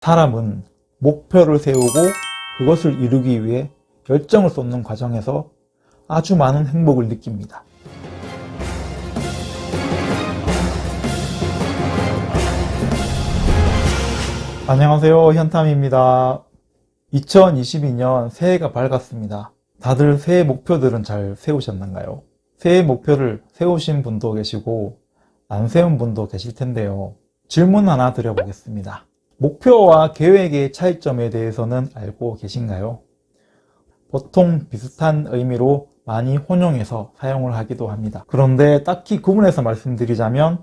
사람은 목표를 세우고 그것을 이루기 위해 열정을 쏟는 과정에서 아주 많은 행복을 느낍니다. 안녕하세요, 현탐입니다. 2022년 새해가 밝았습니다. 다들 새해 목표들은 잘 세우셨는가요? 새해 목표를 세우신 분도 계시고 안 세운 분도 계실 텐데요. 질문 하나 드려보겠습니다. 목표와 계획의 차이점에 대해서는 알고 계신가요? 보통 비슷한 의미로 많이 혼용해서 사용을 하기도 합니다. 그런데 딱히 구분해서 말씀드리자면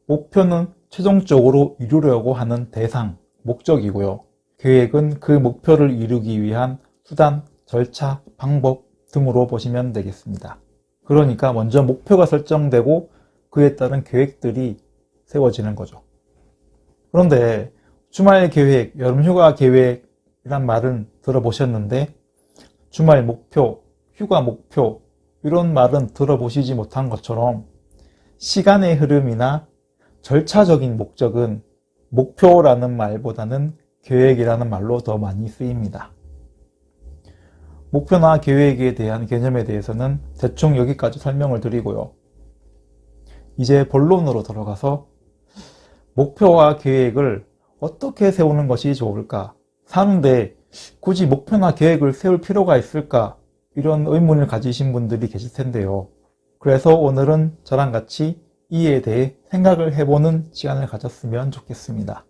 목표는 최종적으로 이루려고 하는 대상, 목적이고요. 계획은 그 목표를 이루기 위한 수단, 절차, 방법 등으로 보시면 되겠습니다. 그러니까 먼저 목표가 설정되고 그에 따른 계획들이 세워지는 거죠. 그런데 주말 계획, 여름휴가 계획이란 말은 들어보셨는데 주말 목표, 휴가 목표 이런 말은 들어보시지 못한 것처럼 시간의 흐름이나 절차적인 목적은 목표라는 말보다는 계획이라는 말로 더 많이 쓰입니다. 목표나 계획에 대한 개념에 대해서는 대충 여기까지 설명을 드리고요. 이제 본론으로 들어가서 목표와 계획을 어떻게 세우는 것이 좋을까? 사는데 굳이 목표나 계획을 세울 필요가 있을까? 이런 의문을 가지신 분들이 계실 텐데요. 그래서 오늘은 저랑 같이 이에 대해 생각을 해보는 시간을 가졌으면 좋겠습니다.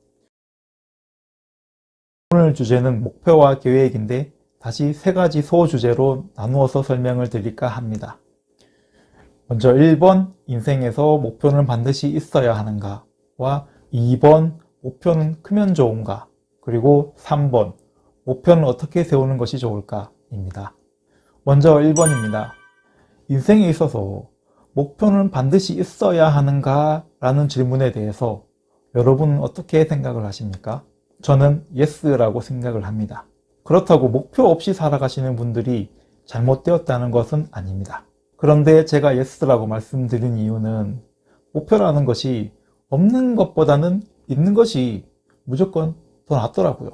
오늘 주제는 목표와 계획인데 다시 세 가지 소주제로 나누어서 설명을 드릴까 합니다. 먼저 1번, 인생에서 목표는 반드시 있어야 하는가와 2번, 목표는 크면 좋은가, 그리고 3번, 목표는 어떻게 세우는 것이 좋을까입니다. 먼저 1번입니다. 인생에 있어서 목표는 반드시 있어야 하는가? 라는 질문에 대해서 여러분은 어떻게 생각을 하십니까? 저는 예스라고 생각을 합니다. 그렇다고 목표 없이 살아가시는 분들이 잘못되었다는 것은 아닙니다. 그런데 제가 예스라고 말씀드린 이유는 목표라는 것이 없는 것보다는 있는 것이 무조건 더 낫더라고요.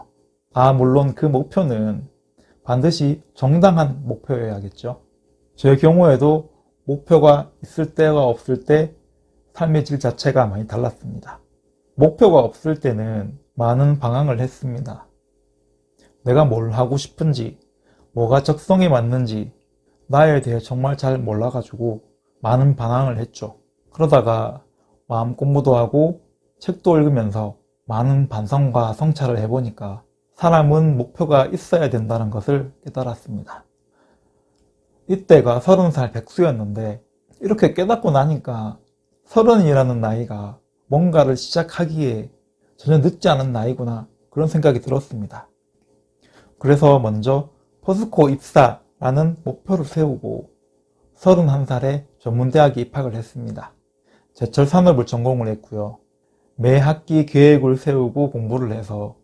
물론 그 목표는 반드시 정당한 목표여야겠죠. 제 경우에도 목표가 있을 때와 없을 때 삶의 질 자체가 많이 달랐습니다. 목표가 없을 때는 많은 방황을 했습니다. 내가 뭘 하고 싶은지, 뭐가 적성에 맞는지 나에 대해 정말 잘 몰라가지고 많은 방황을 했죠. 그러다가 마음 공부도 하고 책도 읽으면서 많은 반성과 성찰을 해보니까 사람은 목표가 있어야 된다는 것을 깨달았습니다. 이때가 30살 백수였는데 이렇게 깨닫고 나니까 30이라는 나이가 뭔가를 시작하기에 전혀 늦지 않은 나이구나 그런 생각이 들었습니다. 그래서 먼저 포스코 입사라는 목표를 세우고 31살에 전문대학에 입학을 했습니다. 제철 산업을 전공을 했고요. 매 학기 계획을 세우고 공부를 해서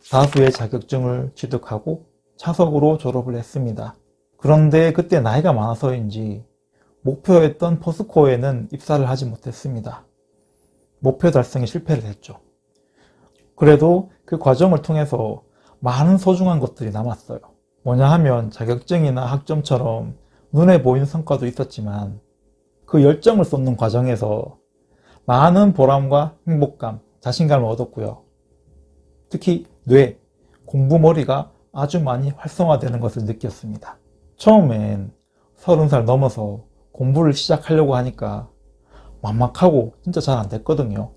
다수의 자격증을 취득하고 차석으로 졸업을 했습니다. 그런데 그때 나이가 많아서인지 목표였던 포스코에는 입사를 하지 못했습니다. 목표 달성에 실패를 했죠. 그래도 그 과정을 통해서 많은 소중한 것들이 남았어요. 뭐냐 하면 자격증이나 학점처럼 눈에 보이는 성과도 있었지만 그 열정을 쏟는 과정에서 많은 보람과 행복감, 자신감을 얻었고요. 특히 뇌, 공부머리가 아주 많이 활성화되는 것을 느꼈습니다. 처음엔 30살 넘어서 공부를 시작하려고 하니까 막막하고 진짜 잘 안 됐거든요.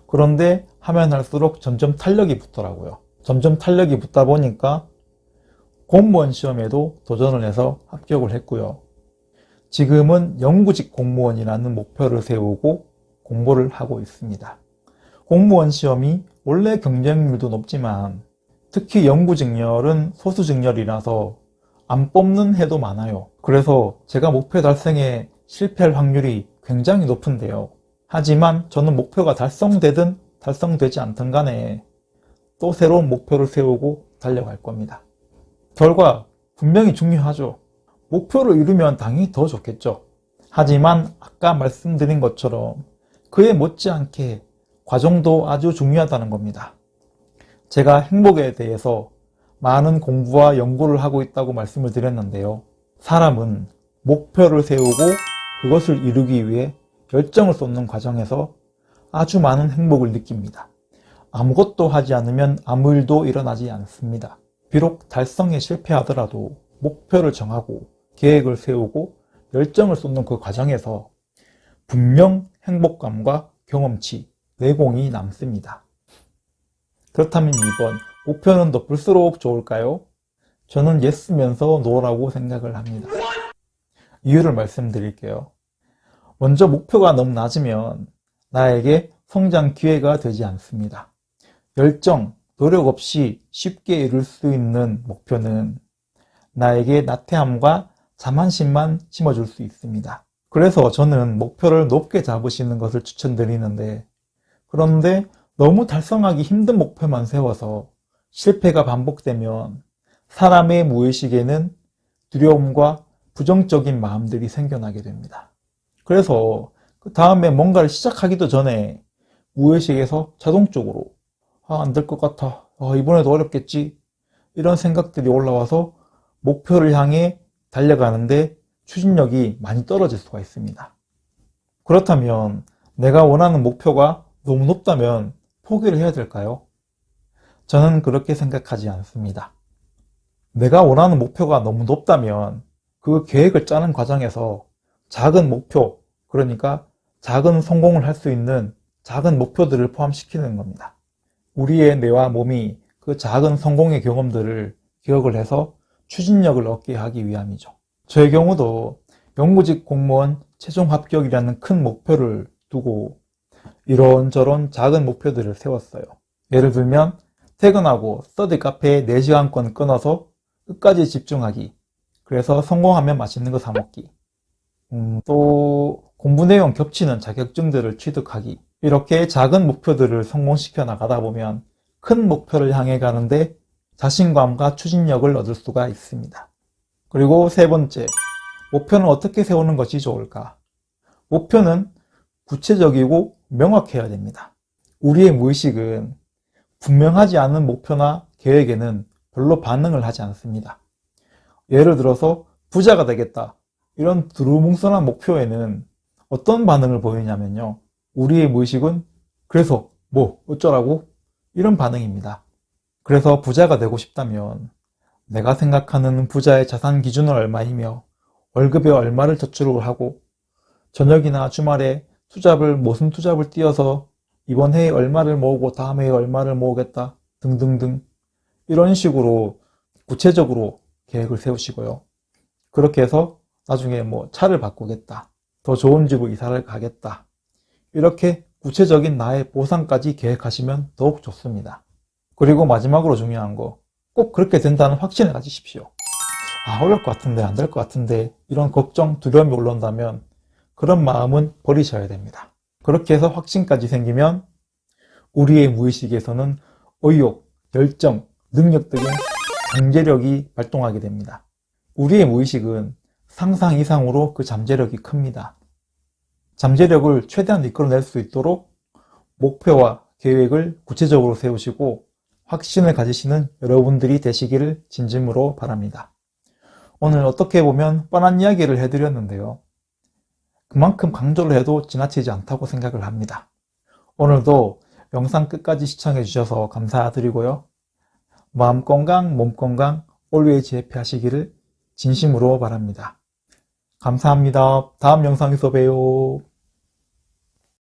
그런데 하면 할수록 점점 탄력이 붙더라고요. 점점 탄력이 붙다 보니까 공무원 시험에도 도전을 해서 합격을 했고요. 지금은 영구직 공무원이라는 목표를 세우고 공부를 하고 있습니다. 공무원 시험이 원래 경쟁률도 높지만 특히 영구직렬은 소수직렬이라서 안 뽑는 해도 많아요. 그래서 제가 목표 달성에 실패할 확률이 굉장히 높은데요. 하지만 저는 목표가 달성되든 달성되지 않든 간에 또 새로운 목표를 세우고 달려갈 겁니다. 결과 분명히 중요하죠. 목표를 이루면 당연히 더 좋겠죠. 하지만 아까 말씀드린 것처럼 그에 못지않게 과정도 아주 중요하다는 겁니다. 제가 행복에 대해서 많은 공부와 연구를 하고 있다고 말씀을 드렸는데요. 사람은 목표를 세우고 그것을 이루기 위해 열정을 쏟는 과정에서 아주 많은 행복을 느낍니다. 아무것도 하지 않으면 아무 일도 일어나지 않습니다. 비록 달성에 실패하더라도 목표를 정하고 계획을 세우고 열정을 쏟는 그 과정에서 분명 행복감과 경험치, 내공이 남습니다. 그렇다면 2번, 목표는 높을수록 좋을까요? 저는 예스면서 노라고 생각을 합니다. 이유를 말씀드릴게요. 먼저 목표가 너무 낮으면 나에게 성장 기회가 되지 않습니다. 열정, 노력 없이 쉽게 이룰 수 있는 목표는 나에게 나태함과 자만심만 심어줄 수 있습니다. 그래서 저는 목표를 높게 잡으시는 것을 추천드리는데, 그런데 너무 달성하기 힘든 목표만 세워서 실패가 반복되면 사람의 무의식에는 두려움과 부정적인 마음들이 생겨나게 됩니다. 그래서 그 다음에 뭔가를 시작하기도 전에 무의식에서 자동적으로 안 될 것 같아, 이번에도 어렵겠지, 이런 생각들이 올라와서 목표를 향해 달려가는데 추진력이 많이 떨어질 수가 있습니다. 그렇다면 내가 원하는 목표가 너무 높다면 포기를 해야 될까요? 저는 그렇게 생각하지 않습니다. 내가 원하는 목표가 너무 높다면 그 계획을 짜는 과정에서 작은 목표, 그러니까 작은 성공을 할 수 있는 작은 목표들을 포함시키는 겁니다. 우리의 뇌와 몸이 그 작은 성공의 경험들을 기억을 해서 추진력을 얻게 하기 위함이죠. 저의 경우도 연구직 공무원 최종 합격이라는 큰 목표를 두고 이런저런 작은 목표들을 세웠어요. 예를 들면 퇴근하고 스터디 카페에 4시간권 끊어서 끝까지 집중하기, 그래서 성공하면 맛있는 거 사 먹기, 또 공부 내용 겹치는 자격증들을 취득하기, 이렇게 작은 목표들을 성공시켜 나가다 보면 큰 목표를 향해 가는데 자신감과 추진력을 얻을 수가 있습니다. 그리고 세 번째, 목표는 어떻게 세우는 것이 좋을까? 목표는 구체적이고 명확해야 됩니다. 우리의 무의식은 분명하지 않은 목표나 계획에는 별로 반응을 하지 않습니다. 예를 들어서 부자가 되겠다, 이런 두루뭉술한 목표에는 어떤 반응을 보이냐면요, 우리의 무의식은 그래서 뭐 어쩌라고? 이런 반응입니다. 그래서 부자가 되고 싶다면 내가 생각하는 부자의 자산 기준은 얼마이며 월급에 얼마를 저축을 하고 저녁이나 주말에 무슨 투잡을 뛰어서 이번 해에 얼마를 모으고 다음 해에 얼마를 모으겠다 등등등, 이런 식으로 구체적으로 계획을 세우시고요. 그렇게 해서 나중에 차를 바꾸겠다, 더 좋은 집으로 이사를 가겠다, 이렇게 구체적인 나의 보상까지 계획하시면 더욱 좋습니다. 그리고 마지막으로 중요한 거, 꼭 그렇게 된다는 확신을 가지십시오. 어려울 것 같은데, 안 될 것 같은데, 이런 걱정, 두려움이 올라온다면 그런 마음은 버리셔야 됩니다. 그렇게 해서 확신까지 생기면 우리의 무의식에서는 의욕, 열정, 능력 등의 잠재력이 발동하게 됩니다. 우리의 무의식은 상상 이상으로 그 잠재력이 큽니다. 잠재력을 최대한 이끌어낼 수 있도록 목표와 계획을 구체적으로 세우시고 확신을 가지시는 여러분들이 되시기를 진심으로 바랍니다. 오늘 어떻게 보면 뻔한 이야기를 해드렸는데요. 그만큼 강조를 해도 지나치지 않다고 생각을 합니다. 오늘도 영상 끝까지 시청해 주셔서 감사드리고요. 마음 건강, 몸 건강, always happy 하시기를 진심으로 바랍니다. 감사합니다. 다음 영상에서 봬요.